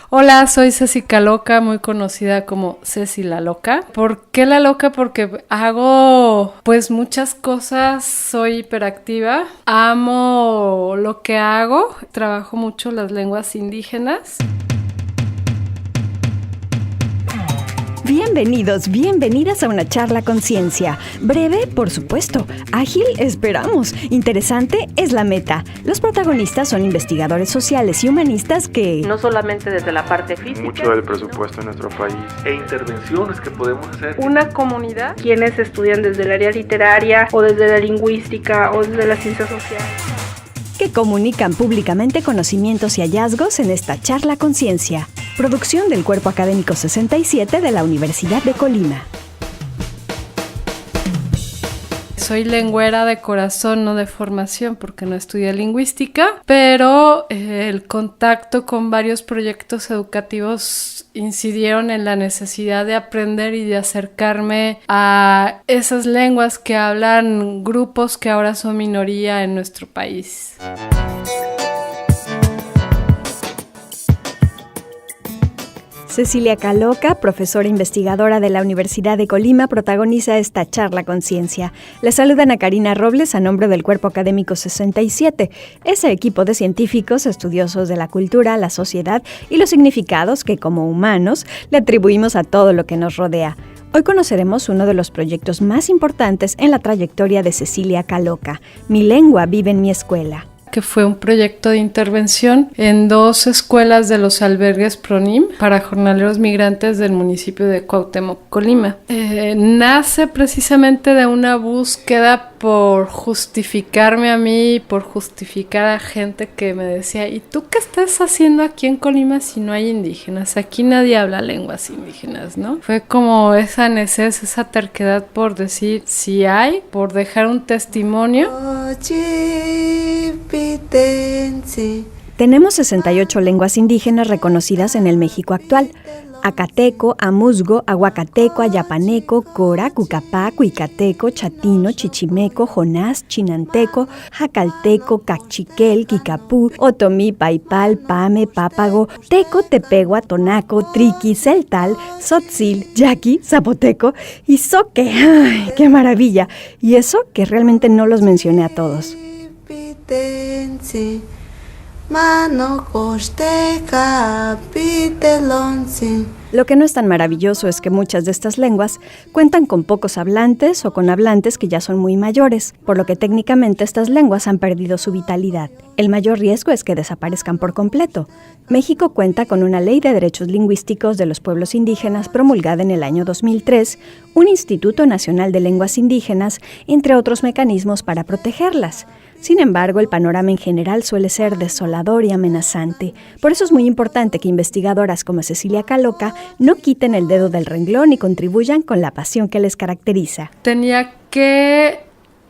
Hola, soy Ceci Caloca, muy conocida como Ceci la Loca. ¿Por qué la Loca? Porque hago pues muchas cosas, soy hiperactiva, amo lo que hago, trabajo mucho las lenguas indígenas. Bienvenidos, bienvenidas a una charla conciencia. Breve, por supuesto. Ágil, esperamos. Interesante es la meta. Los protagonistas son investigadores sociales y humanistas que... no solamente desde la parte física. Mucho del presupuesto en nuestro país. E intervenciones que podemos hacer. Una comunidad. Quienes estudian desde el área literaria o desde la lingüística o desde las ciencias sociales. Que comunican públicamente conocimientos y hallazgos en esta charla conciencia. Producción del Cuerpo Académico 67 de la Universidad de Colima. Soy lengüera de corazón, no de formación, porque no estudié lingüística, pero el contacto con varios proyectos educativos incidieron en la necesidad de aprender y de acercarme a esas lenguas que hablan grupos que ahora son minoría en nuestro país. Cecilia Caloca, profesora investigadora de la Universidad de Colima, protagoniza esta charla conciencia. Le saludan a Karina Robles a nombre del Cuerpo Académico 67, ese equipo de científicos estudiosos de la cultura, la sociedad y los significados que como humanos le atribuimos a todo lo que nos rodea. Hoy conoceremos uno de los proyectos más importantes en la trayectoria de Cecilia Caloca, Mi lengua vive en mi escuela, que fue un proyecto de intervención en 2 escuelas de los albergues PRONIM para jornaleros migrantes del municipio de Cuauhtémoc, Colima. Nace precisamente de una búsqueda por justificarme a mí, por justificar a gente que me decía, ¿y tú qué estás haciendo aquí en Colima si no hay indígenas? Aquí nadie habla lenguas indígenas, ¿no? Fue como esa necesidad, esa terquedad por decir si hay, por dejar un testimonio. Tenemos 68 lenguas indígenas reconocidas en el México actual. Acateco, Amuzgo, Aguacateco, Ayapaneco, Cora, Cucapá, Cuicateco, Chatino, Chichimeco, Jonás, Chinanteco, Jacalteco, Cachiquel, Kikapú, Otomí, Paipal, Pame, Pápago, Teco, Tepegua, Tonaco, Triqui, Celtal, Tzotzil, Yaqui, Zapoteco y Zoque. ¡Ay, qué maravilla! Y eso que realmente no los mencioné a todos. Lo que no es tan maravilloso es que muchas de estas lenguas cuentan con pocos hablantes o con hablantes que ya son muy mayores, por lo que técnicamente estas lenguas han perdido su vitalidad. El mayor riesgo es que desaparezcan por completo. México cuenta con una Ley de Derechos Lingüísticos de los Pueblos Indígenas promulgada en el año 2003, un Instituto Nacional de Lenguas Indígenas, entre otros mecanismos para protegerlas. Sin embargo, el panorama en general suele ser desolador y amenazante. Por eso es muy importante que investigadoras como Cecilia Caloca no quiten el dedo del renglón y contribuyan con la pasión que les caracteriza. Tenía que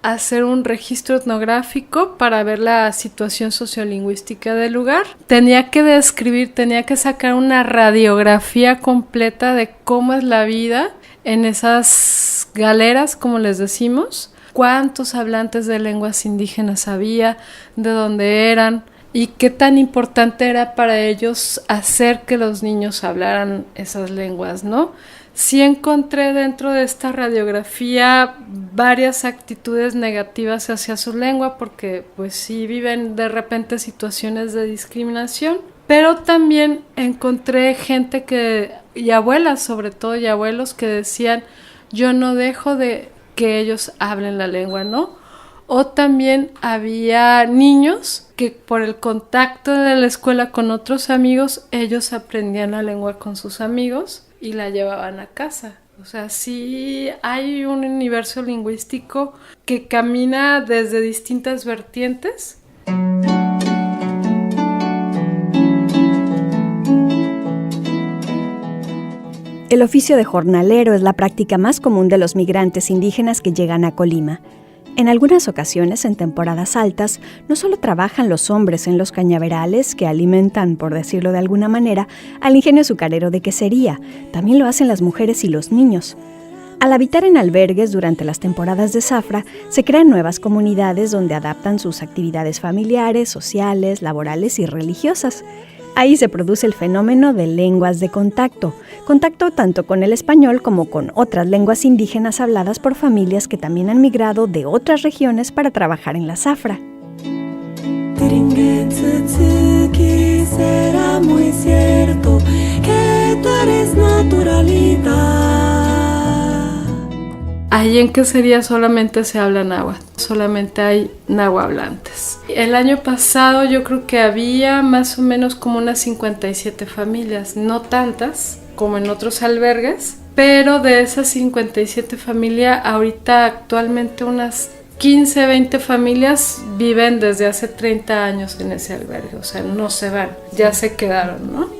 hacer un registro etnográfico para ver la situación sociolingüística del lugar. Tenía que describir, tenía que sacar una radiografía completa de cómo es la vida en esas galeras, como les decimos. Cuántos hablantes de lenguas indígenas había, de dónde eran y qué tan importante era para ellos hacer que los niños hablaran esas lenguas, ¿no? Sí encontré dentro de esta radiografía varias actitudes negativas hacia su lengua porque pues sí viven de repente situaciones de discriminación, pero también encontré gente y abuelas sobre todo y abuelos que decían yo no dejo de que ellos hablen la lengua, ¿no? O también había niños que por el contacto de la escuela con otros amigos, ellos aprendían la lengua con sus amigos y la llevaban a casa. O sea, sí hay un universo lingüístico que camina desde distintas vertientes. El oficio de jornalero es la práctica más común de los migrantes indígenas que llegan a Colima. En algunas ocasiones, en temporadas altas, no solo trabajan los hombres en los cañaverales que alimentan, por decirlo de alguna manera, al ingenio azucarero de quesería, también lo hacen las mujeres y los niños. Al habitar en albergues durante las temporadas de zafra, se crean nuevas comunidades donde adaptan sus actividades familiares, sociales, laborales y religiosas. Ahí se produce el fenómeno de lenguas de contacto tanto con el español como con otras lenguas indígenas habladas por familias que también han migrado de otras regiones para trabajar en la zafra. Será muy cierto que tú eres naturalidad. Ahí en Quesería solamente se habla náhuatl, solamente hay nahuablantes. El año pasado yo creo que había más o menos como unas 57 familias, no tantas como en otros albergues, pero de esas 57 familias, ahorita actualmente unas 15, 20 familias viven desde hace 30 años en ese albergue, o sea, no se van, ya se quedaron, ¿no?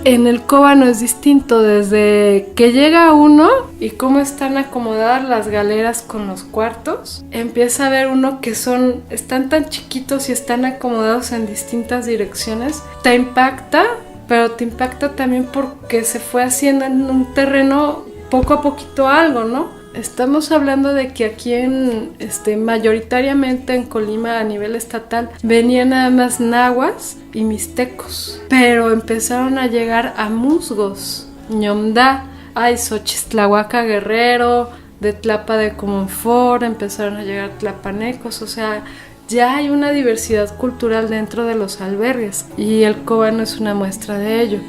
En el Cóbano es distinto, desde que llega uno y cómo están acomodadas las galeras con los cuartos, empieza a ver uno que están tan chiquitos y están acomodados en distintas direcciones, te impacta, pero te impacta también porque se fue haciendo en un terreno poco a poquito algo, ¿no? Estamos hablando de que aquí mayoritariamente en Colima a nivel estatal venían nada más nahuas y mixtecos, pero empezaron a llegar a musgos, ñomdá, Xochistlahuaca Guerrero, de Tlapa de Comonfort, empezaron a llegar tlapanecos, o sea, ya hay una diversidad cultural dentro de los albergues y el Cóbano es una muestra de ello.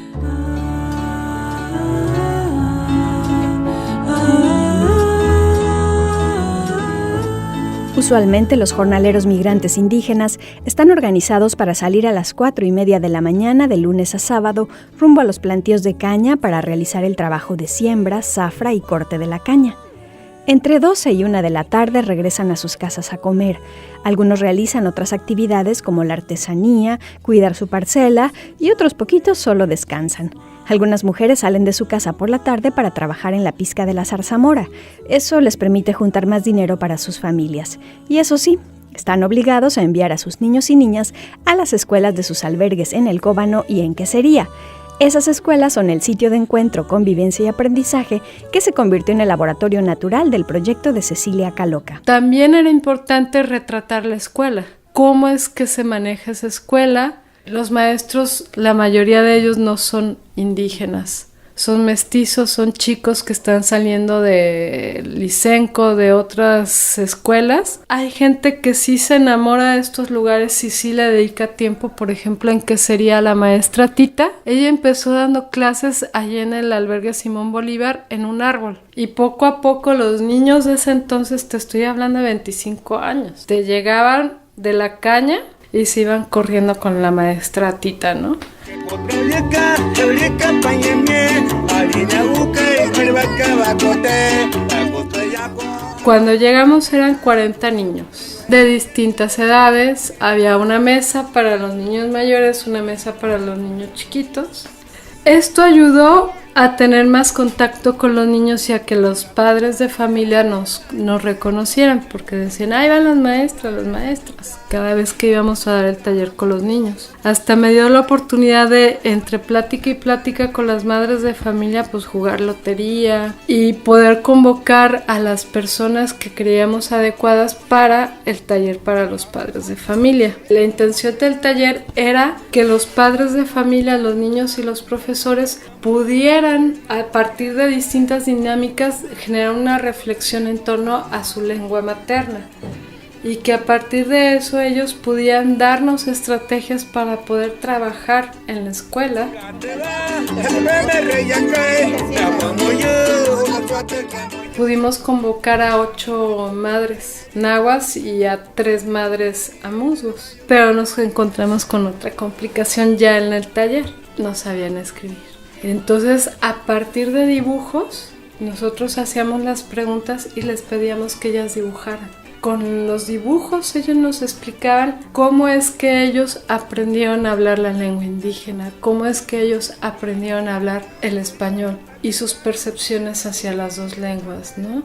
Usualmente los jornaleros migrantes indígenas están organizados para salir a las 4:30 de la mañana de lunes a sábado rumbo a los plantíos de caña para realizar el trabajo de siembra, zafra y corte de la caña. Entre 12 y 1 de la tarde regresan a sus casas a comer. Algunos realizan otras actividades como la artesanía, cuidar su parcela y otros poquitos solo descansan. Algunas mujeres salen de su casa por la tarde para trabajar en la pizca de la zarzamora. Eso les permite juntar más dinero para sus familias. Y eso sí, están obligados a enviar a sus niños y niñas a las escuelas de sus albergues en el Cóbano y en Quesería. Esas escuelas son el sitio de encuentro, convivencia y aprendizaje que se convirtió en el laboratorio natural del proyecto de Cecilia Caloca. También era importante retratar la escuela. ¿Cómo es que se maneja esa escuela? Los maestros, la mayoría de ellos no son indígenas, son mestizos, son chicos que están saliendo de Licenco, de otras escuelas. Hay gente que sí se enamora de estos lugares y sí le dedica tiempo, por ejemplo, en Quesería la maestra Tita. Ella empezó dando clases allí en el albergue Simón Bolívar en un árbol. Y poco a poco los niños de ese entonces, te estoy hablando de 25 años, te llegaban de la caña y se iban corriendo con la maestra Tita, ¿no? Cuando llegamos eran 40 niños de distintas edades. Había una mesa para los niños mayores, una mesa para los niños chiquitos. Esto ayudó a tener más contacto con los niños y a que los padres de familia nos reconocieran, porque decían, ahí van las maestras, cada vez que íbamos a dar el taller con los niños. Hasta me dio la oportunidad de, entre plática y plática con las madres de familia, pues jugar lotería y poder convocar a las personas que creíamos adecuadas para el taller para los padres de familia. La intención del taller era que los padres de familia, los niños y los profesores pudieran, a partir de distintas dinámicas, generar una reflexión en torno a su lengua materna y que a partir de eso ellos pudieran darnos estrategias para poder trabajar en la escuela. Pudimos convocar a 8 madres nahuas y a 3 madres amuzgos, pero nos encontramos con otra complicación ya en el taller, no sabían escribir. Entonces, a partir de dibujos, nosotros hacíamos las preguntas y les pedíamos que ellas dibujaran. Con los dibujos ellos nos explicaban cómo es que ellos aprendieron a hablar la lengua indígena, cómo es que ellos aprendieron a hablar el español y sus percepciones hacia las dos lenguas, ¿no?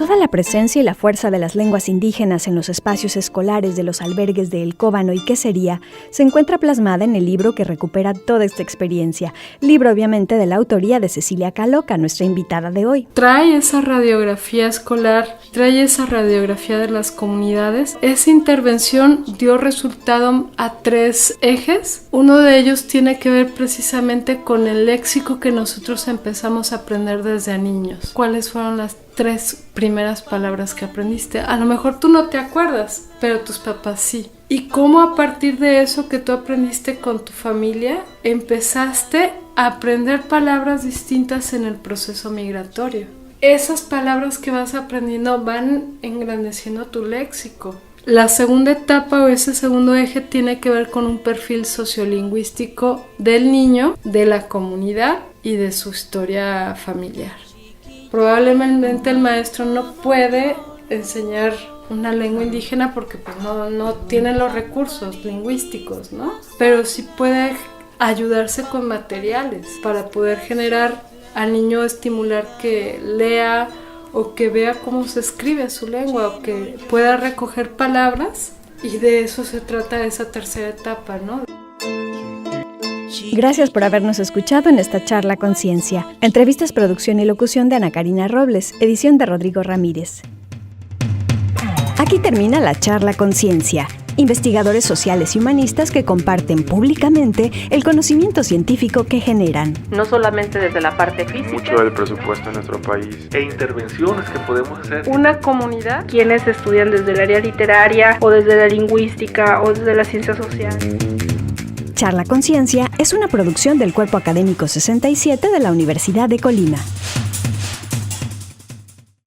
Toda la presencia y la fuerza de las lenguas indígenas en los espacios escolares de los albergues de El Cóbano y Quesería se encuentra plasmada en el libro que recupera toda esta experiencia, libro obviamente de la autoría de Cecilia Caloca, nuestra invitada de hoy. Trae esa radiografía escolar, trae esa radiografía de las comunidades. Esa intervención dio resultado a 3 ejes. Uno de ellos tiene que ver precisamente con el léxico que nosotros empezamos a aprender desde niños. ¿Cuáles fueron las 3 primeras palabras que aprendiste? A lo mejor tú no te acuerdas, pero tus papás sí. Y cómo a partir de eso que tú aprendiste con tu familia, empezaste a aprender palabras distintas en el proceso migratorio. Esas palabras que vas aprendiendo van engrandeciendo tu léxico. La segunda etapa o ese segundo eje tiene que ver con un perfil sociolingüístico del niño, de la comunidad y de su historia familiar. Probablemente el maestro no puede enseñar una lengua indígena porque pues, no tiene los recursos lingüísticos, ¿no? Pero sí puede ayudarse con materiales para poder generar al niño, estimular que lea o que vea cómo se escribe su lengua o que pueda recoger palabras, y de eso se trata esa tercera etapa, ¿no? Gracias por habernos escuchado en esta charla Conciencia. Entrevistas, producción y locución de Ana Karina Robles, edición de Rodrigo Ramírez. Aquí termina la charla Conciencia. Investigadores sociales y humanistas que comparten públicamente el conocimiento científico que generan. No solamente desde la parte física. Mucho del presupuesto en nuestro país. E intervenciones que podemos hacer. Una comunidad, quienes estudian desde el área literaria o desde la lingüística o desde las ciencias sociales. Charla Conciencia es una producción del Cuerpo Académico 67 de la Universidad de Colima.